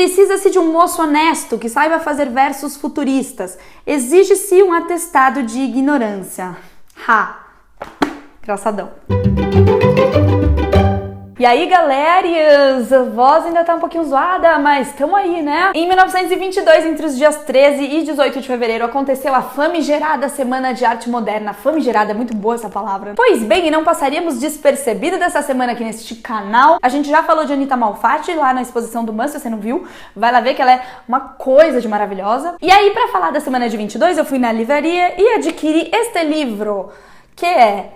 Precisa-se de um moço honesto que saiba fazer versos futuristas. Exige-se um atestado de ignorância. Ha! Engraçadão. E aí, galérias, a voz ainda tá um pouquinho zoada, mas tamo aí, né? Em 1922, entre os dias 13 e 18 de fevereiro, aconteceu a famigerada Semana de Arte Moderna. Famigerada, é muito boa essa palavra. Pois bem, e não passaríamos despercebido dessa semana aqui neste canal. A gente já falou de Anita Malfatti lá na exposição do MAN, se você não viu, vai lá ver que ela é uma coisa de maravilhosa. E aí, pra falar da Semana de 22, eu fui na livraria e adquiri este livro, que é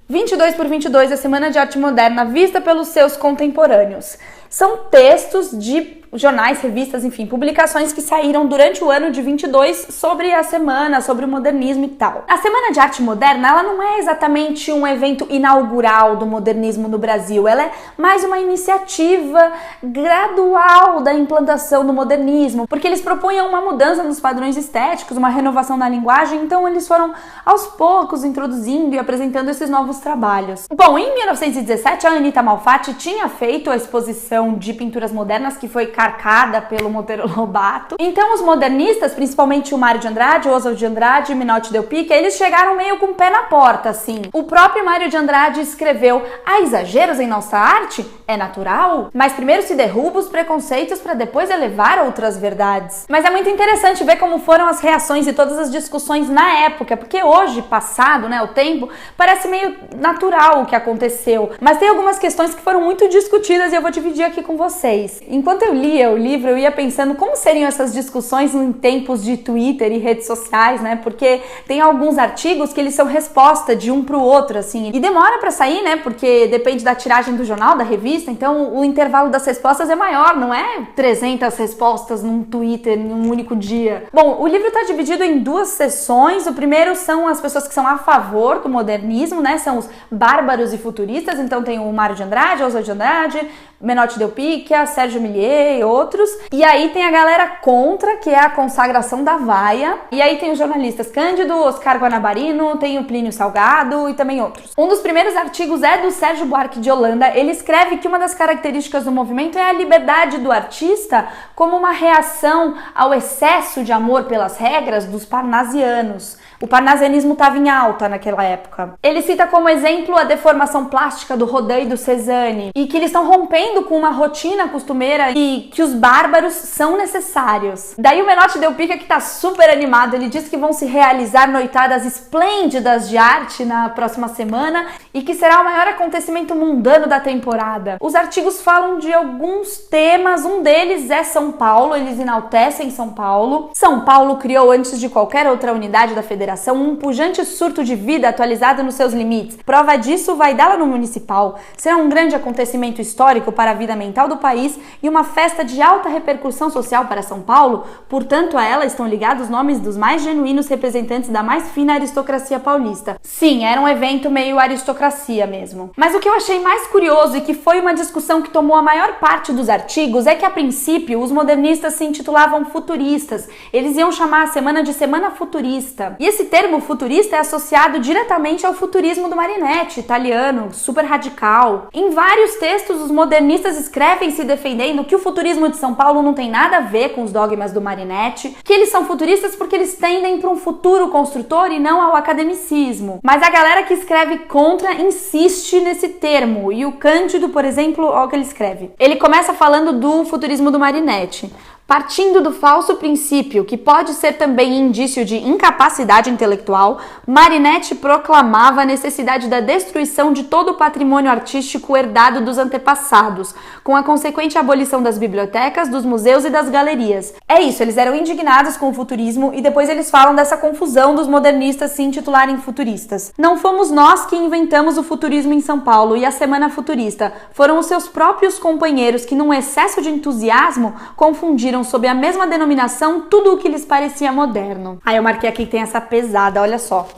22 por 22, a Semana de Arte Moderna, vista pelos seus contemporâneos. São textos de jornais, revistas, enfim, publicações que saíram durante o ano de 22 sobre a semana, sobre o modernismo e tal. A Semana de Arte Moderna, ela não é exatamente um evento inaugural do modernismo no Brasil, ela é mais uma iniciativa gradual da implantação do modernismo, porque eles propunham uma mudança nos padrões estéticos, uma renovação na linguagem, então eles foram aos poucos introduzindo e apresentando esses novos trabalhos. Bom, em 1917, a Anita Malfatti tinha feito a exposição de pinturas modernas, que foi carcada pelo Monteiro Lobato. Então os modernistas, principalmente o Mário de Andrade, o Oswald de Andrade e Menotti Del Pica, eles chegaram meio com o pé na porta, assim. O próprio Mário de Andrade escreveu: há exageros em nossa arte? É natural? Mas primeiro se derruba os preconceitos para depois elevar outras verdades. Mas é muito interessante ver como foram as reações e todas as discussões na época, porque hoje, passado, né, o tempo, parece meio natural o que aconteceu. Mas tem algumas questões que foram muito discutidas e eu vou dividir aqui com vocês. Enquanto eu lia o livro, eu ia pensando como seriam essas discussões em tempos de Twitter e redes sociais, né? Porque tem alguns artigos que eles são resposta de um pro outro, assim, e demora pra sair, né? Porque depende da tiragem do jornal, da revista, então o intervalo das respostas é maior, não é 300 respostas num Twitter em um único dia. Bom, o livro tá dividido em duas sessões. O primeiro são as pessoas que são a favor do modernismo, né? São os bárbaros e futuristas, então tem o Mário de Andrade, Oswald de Andrade, Menotti Del Pica, Sérgio Millier e outros. E aí tem a galera contra, que é a consagração da vaia. E aí tem os jornalistas Cândido, Oscar Guanabarino, tem o Plínio Salgado e também outros. Um dos primeiros artigos é do Sérgio Buarque de Holanda. Ele escreve que uma das características do movimento é a liberdade do artista como uma reação ao excesso de amor pelas regras dos parnasianos. O parnasianismo estava em alta naquela época. Ele cita como exemplo a deformação plástica do Rodin e do Cézanne, e que eles estão rompendo com uma rotina costumeira e que os bárbaros são necessários. Daí o Menotti Del Pica, que tá super animado, ele diz que vão se realizar noitadas esplêndidas de arte na próxima semana e que será o maior acontecimento mundano da temporada. Os artigos falam de alguns temas, um deles é São Paulo, eles enaltecem São Paulo. São Paulo criou, antes de qualquer outra unidade da federação, um pujante surto de vida atualizado nos seus limites. Prova disso vai dá-la no municipal. Será um grande acontecimento histórico para a vida mental do país e uma festa de alta repercussão social para São Paulo. Portanto, a ela estão ligados os nomes dos mais genuínos representantes da mais fina aristocracia paulista. Sim, era um evento meio aristocracia mesmo. Mas o que eu achei mais curioso e que foi uma discussão que tomou a maior parte dos artigos é que, a princípio, os modernistas se intitulavam futuristas. Eles iam chamar a semana de Semana Futurista. E esse termo futurista é associado diretamente ao futurismo do Marinetti, italiano, super radical. Em vários textos, os modernistas escrevem se defendendo que o futurismo de São Paulo não tem nada a ver com os dogmas do Marinetti, que eles são futuristas porque eles tendem para um futuro construtor e não ao academicismo. Mas a galera que escreve contra insiste nesse termo, e o Cândido, por exemplo, olha o que ele escreve. Ele começa falando do futurismo do Marinetti. Partindo do falso princípio, que pode ser também indício de incapacidade intelectual, Marinetti proclamava a necessidade da destruição de todo o patrimônio artístico herdado dos antepassados, com a consequente abolição das bibliotecas, dos museus e das galerias. É isso, eles eram indignados com o futurismo e depois eles falam dessa confusão dos modernistas se intitularem futuristas. Não fomos nós que inventamos o futurismo em São Paulo e a Semana Futurista. Foram os seus próprios companheiros que, num excesso de entusiasmo, confundiram sob a mesma denominação tudo o que lhes parecia moderno. Aí eu marquei aqui que tem essa pesada, olha só.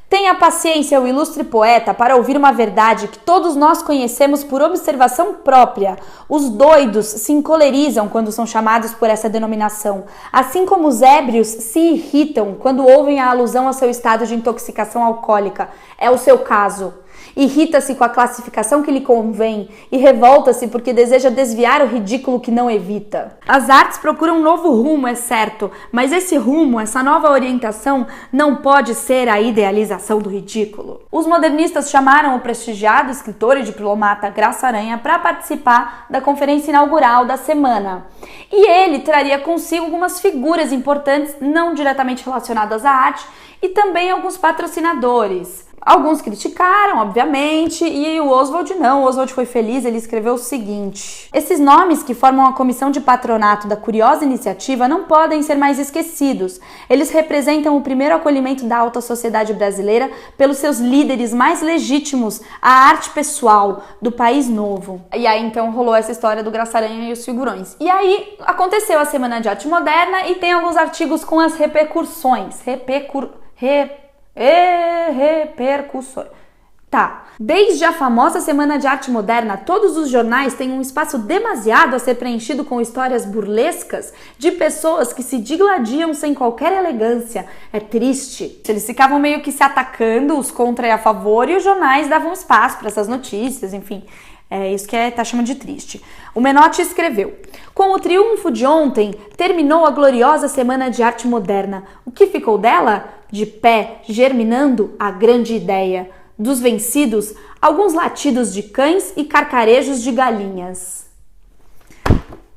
Tenha paciência, o ilustre poeta, para ouvir uma verdade que todos nós conhecemos por observação própria. Os doidos se encolerizam quando são chamados por essa denominação, assim como os ébrios se irritam quando ouvem a alusão ao seu estado de intoxicação alcoólica. É o seu caso. irrita-se com a classificação que lhe convém e revolta-se porque deseja desviar o ridículo que não evita. As artes procuram um novo rumo, é certo, mas esse rumo, essa nova orientação, não pode ser a idealização do ridículo. Os modernistas chamaram o prestigiado escritor e diplomata Graça Aranha para participar da conferência inaugural da semana. E ele traria consigo algumas figuras importantes, não diretamente relacionadas à arte, e também alguns patrocinadores. Alguns criticaram, obviamente, e o Oswald não. O Oswald foi feliz, ele escreveu o seguinte: esses nomes que formam a comissão de patronato da curiosa iniciativa não podem ser mais esquecidos. Eles representam o primeiro acolhimento da alta sociedade brasileira pelos seus líderes mais legítimos, a arte pessoal do país novo. E aí então rolou essa história do Graça Aranha e os figurões. E aí aconteceu a Semana de Arte Moderna e tem alguns artigos com as repercussões. Repercussões. Tá. Desde a famosa Semana de Arte Moderna, todos os jornais têm um espaço demasiado a ser preenchido com histórias burlescas de pessoas que se digladiam sem qualquer elegância. É triste. Eles ficavam meio que se atacando, os contra e a favor, e os jornais davam espaço para essas notícias, enfim. É isso que tá chamando de triste. O Menotti escreveu: com o triunfo de ontem, terminou a gloriosa Semana de Arte Moderna. O que ficou dela? De pé, germinando a grande ideia. Dos vencidos, alguns latidos de cães e carcarejos de galinhas.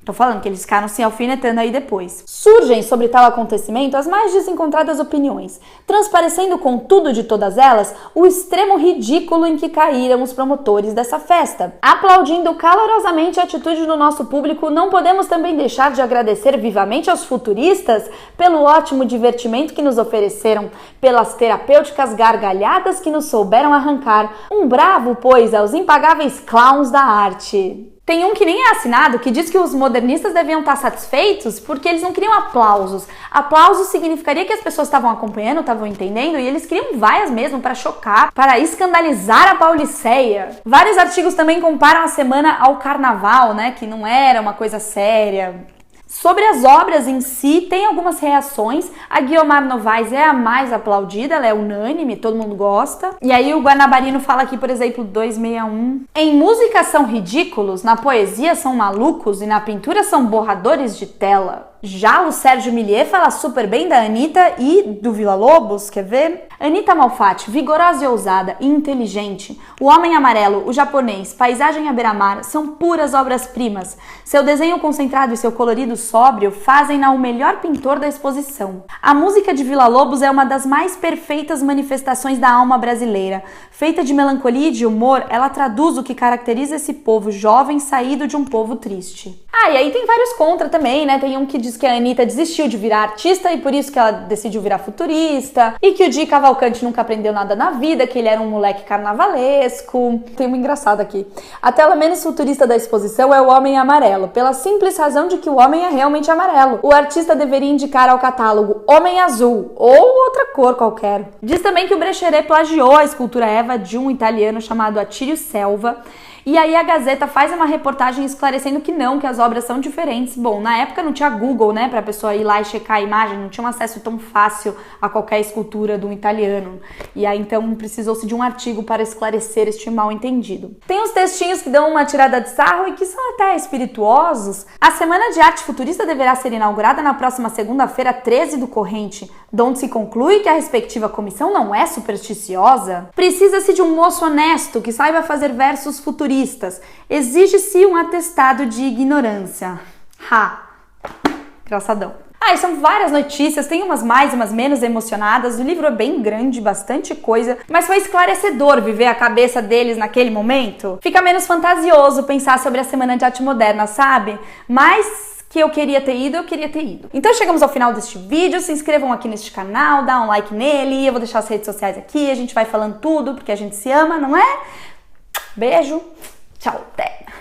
Tô falando que eles ficaram se alfinetando aí depois. Surgem sobre tal acontecimento as mais desencontradas opiniões, transparecendo contudo de todas elas o extremo ridículo em que caíram os promotores dessa festa. Aplaudindo calorosamente a atitude do nosso público, não podemos também deixar de agradecer vivamente aos futuristas pelo ótimo divertimento que nos ofereceram, pelas terapêuticas gargalhadas que nos souberam arrancar. Um bravo, pois, aos impagáveis clowns da arte. Tem um que nem é assinado, que diz que os modernistas deviam estar satisfeitos porque eles não queriam aplausos. Aplausos significaria que as pessoas estavam acompanhando, estavam entendendo, e eles queriam vaias mesmo para chocar, para escandalizar a Pauliceia. Vários artigos também comparam a semana ao carnaval, né, que não era uma coisa séria. Sobre as obras em si, tem algumas reações. A Guiomar Novaes é a mais aplaudida, ela é unânime, todo mundo gosta. E aí o Guarnabarino fala aqui, por exemplo, 261. Em música são ridículos, na poesia são malucos e na pintura são borradores de tela. Já o Sérgio Millier fala super bem da Anitta e do Villa-Lobos, quer ver? Anitta Malfatti, vigorosa e ousada e inteligente. O Homem Amarelo, o Japonês, Paisagem à Beira-Mar são puras obras-primas. Seu desenho concentrado e seu colorido sóbrio fazem-na o melhor pintor da exposição. A música de Villa-Lobos é uma das mais perfeitas manifestações da alma brasileira. Feita de melancolia e de humor, ela traduz o que caracteriza esse povo jovem saído de um povo triste. Ah, e aí tem vários contra também, né? Tem um que diz que a Anitta desistiu de virar artista e por isso que ela decidiu virar futurista, e que o Di Cavalcante nunca aprendeu nada na vida, que ele era um moleque carnavalesco. Tem uma engraçada aqui. A tela menos futurista da exposição é o Homem Amarelo, pela simples razão de que o homem é realmente amarelo. O artista deveria indicar ao catálogo Homem Azul, ou outra cor qualquer. Diz também que o Brecheret plagiou a escultura Eva de um italiano chamado Attilio Selva. E aí a Gazeta faz uma reportagem esclarecendo que não, que as obras são diferentes. Bom, na época não tinha Google, né, pra pessoa ir lá e checar a imagem, não tinha um acesso tão fácil a qualquer escultura de um italiano. E aí então precisou-se de um artigo para esclarecer este mal-entendido. Tem uns textinhos que dão uma tirada de sarro e que são até espirituosos. A Semana de Arte Futurista deverá ser inaugurada na próxima segunda-feira, 13 do corrente, donde se conclui que a respectiva comissão não é supersticiosa. Precisa-se de um moço honesto que saiba fazer versos futuristas. Exige-se um atestado de ignorância. Engraçadão. E são várias notícias, tem umas mais, umas menos emocionadas. O livro é bem grande, bastante coisa, mas foi esclarecedor viver a cabeça deles naquele momento. Fica menos fantasioso pensar sobre a Semana de Arte Moderna, sabe? Mas que eu queria ter ido. Então chegamos ao final deste vídeo, se inscrevam aqui neste canal, dá um like nele, eu vou deixar as redes sociais aqui, a gente vai falando tudo, porque a gente se ama, não é? Beijo, tchau, até!